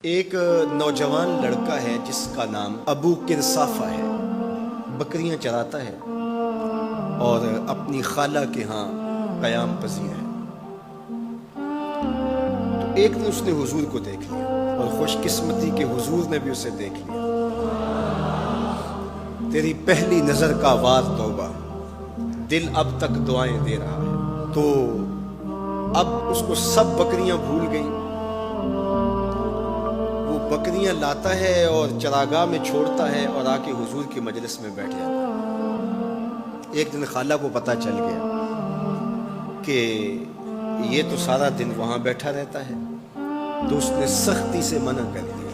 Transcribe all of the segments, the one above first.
ایک نوجوان لڑکا ہے جس کا نام ابو کرصافہ ہے، بکریاں چراتا ہے اور اپنی خالہ کے ہاں قیام پذیر ہے۔ تو ایک دن اس نے حضور کو دیکھ لیا اور خوش قسمتی کہ حضور نے بھی اسے دیکھ لیا۔ تیری پہلی نظر کا وار توبہ، دل اب تک دعائیں دے رہا ہے۔ تو اب اس کو سب بکریاں بھول گئیں، وہ بکریاں لاتا ہے اور چراگاہ میں چھوڑتا ہے اور آ کے حضور کی مجلس میں بیٹھ جاتا ہے۔ ایک دن خالہ کو پتہ چل گیا کہ یہ تو سارا دن وہاں بیٹھا رہتا ہے، تو اس نے سختی سے منع کر دیا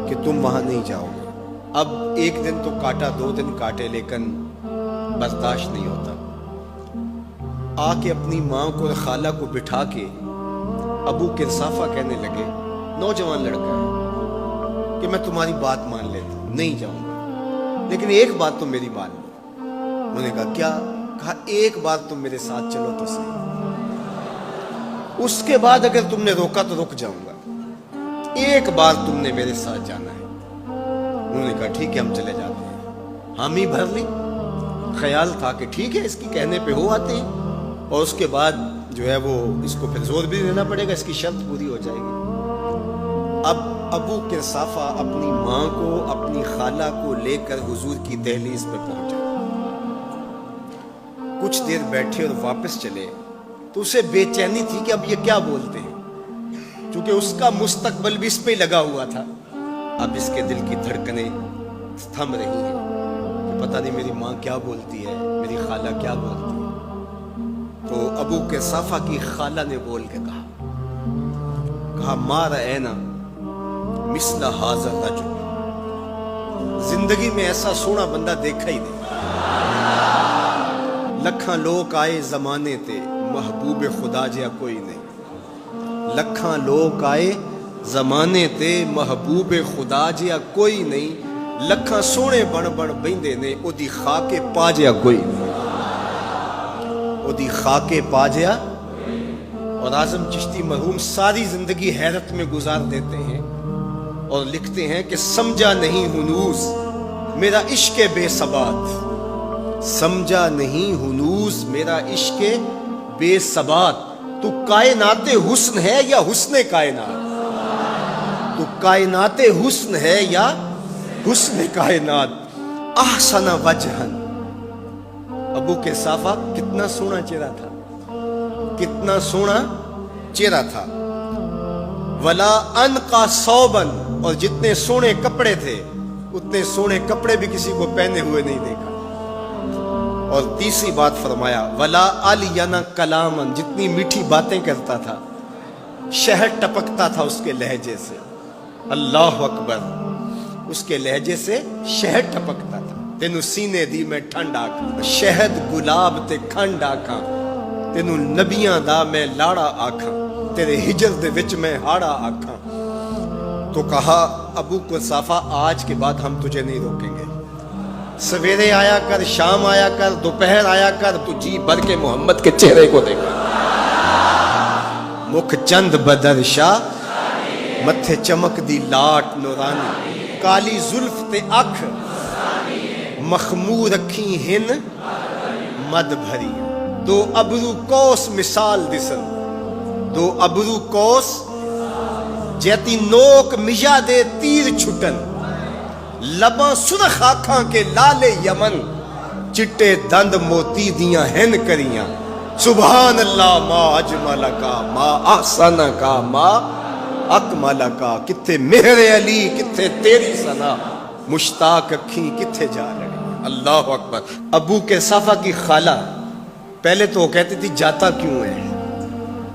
کہ تم وہاں نہیں جاؤ گے۔ اب ایک دن تو کاٹا، 2 دن کاٹے، لیکن برداشت نہیں ہوتا۔ آ کے اپنی ماں کو اور خالہ کو بٹھا کے ابو کرصافہ کہنے لگے، نوجوان لڑکا ہے، کہ میں تمہاری بات مان لیتا ہوں، نہیں جاؤں گا، لیکن ایک بات تم میری مان لو۔ انہوں نے کہا کیا؟ کہا ایک بار تم میرے ساتھ چلو تو صحیح، اس کے بعد اگر تم نے روکا تو رک جاؤں گا، ایک بار تم نے میرے ساتھ جانا ہے۔ انہوں نے کہا ٹھیک ہے، ہم چلے جاتے ہیں۔ حامی بھر لی، خیال تھا کہ ٹھیک ہے اس کی کہنے پہ ہو آتے ہیں، اور اس کے بعد جو ہے وہ اس کو پھر زور بھی دینا پڑے گا، اس کی شرط پوری ہو جائے گی۔ اب ابو کرصافہ اپنی ماں کو، اپنی خالہ کو لے کر حضور کی دہلیز پہ پہنچا۔ کچھ دیر بیٹھے اور واپس چلے تو اسے بے چینی تھی کہ اب یہ کیا بولتے ہیں، چونکہ اس کا مستقبل بھی اس پہ لگا ہوا تھا۔ اب اس کے دل کی دھڑکنیں تھم رہی ہیں کہ پتہ نہیں میری ماں کیا بولتی ہے، میری خالہ کیا بولتی ہے۔ تو ابو کرصافہ کی خالہ نے بول کے کہا ما رأینا مثل ھذا الرجل، زندگی میں ایسا سونا بندہ دیکھا ہی نہیں۔ لکھاں لوگ آئے زمانے تے، محبوب خدا جیا کوئی نہیں۔ لکھاں لوگ آئے زمانے تے، محبوب خدا جیا کوئی نہیں۔ لکھاں سونے بن بن بیندے نے، او دی خاکے پا جیا کوئی نہیں، او دی خاکے پا جیا۔ اور اعظم چشتی مرحوم ساری زندگی حیرت میں گزار دیتے ہیں اور لکھتے ہیں کہ سمجھا نہیں ہنوز میرا عشق بے ثبات، سمجھا نہیں ہنوز میرا عشق بے ثبات۔ تو کائنات حسن ہے یا حسن کائنات؟ تو کائنات حسن ہے یا حسن کائنات؟ احسن وجہن، ابو کرصافہ کتنا سونا چہرہ تھا، کتنا سونا چہرہ تھا۔ ولا انقا ثوبا، اور جتنے سونے کپڑے تھے اتنے سونے کپڑے بھی کسی کو پہنے ہوئے نہیں دیکھا۔ اور تیسری بات فرمایا ولا الین کلاما، جتنی میٹھی باتیں کرتا تھا، شہد ٹپکتا تھا اس کے لہجے سے۔ اللہ اکبر، اس کے لہجے سے شہد ٹپکتا تھا۔ تینو سینے دی میں ٹھنڈ آکھاں، شہد گلاب تے کھنڈ آکھاں، تینو نبیاں دا میں لاڑا آکھاں، تیرے ہجر دے وچ میں ہاڑا آکھاں۔ تو کہا ابو کرصافہ آج کے بعد ہم تجھے نہیں روکیں گے، سویرے آیا کر، شام آیا کر، دوپہر آیا کر، تو جی بھر کے محمد کے چہرے کو دیکھا۔ مکھ چند بدر شاہ، متھے چمک دی لاٹ نورانی، کالی زلف تے اکھ، مخمور اکھیں ہن مد بھری۔ دو ابرو کوس مثال دسن، دو ابرو کوس جیتی نوک مجا دے تیر چھٹن، لباں سرخ آنکھاں کے لال یمن، چٹے دند موتی دیاں ہن کریاں۔ سبحان اللہ ما اجمل کا، ما احسن کا، ما اکمل کا۔ کتھے مہر علی، کتھے تیری ثنا، مشتاق اکھیں کتھے جا لڑی۔ اللہ اکبر۔ ابو کرصافہ کی خالہ پہلے تو وہ کہتی تھی جاتا کیوں ہے،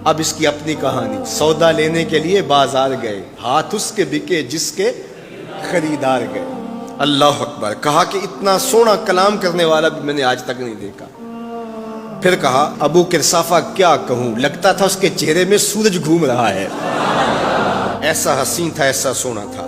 اب اس کی اپنی کہانی۔ سودا لینے کے لیے بازار گئے، ہاتھ اس کے بکے جس کے خریدار گئے۔ اللہ اکبر۔ کہا کہ اتنا سونا کلام کرنے والا بھی میں نے آج تک نہیں دیکھا۔ پھر کہا ابو کرصافہ کیا کہوں، لگتا تھا اس کے چہرے میں سورج گھوم رہا ہے، ایسا حسین تھا، ایسا سونا تھا۔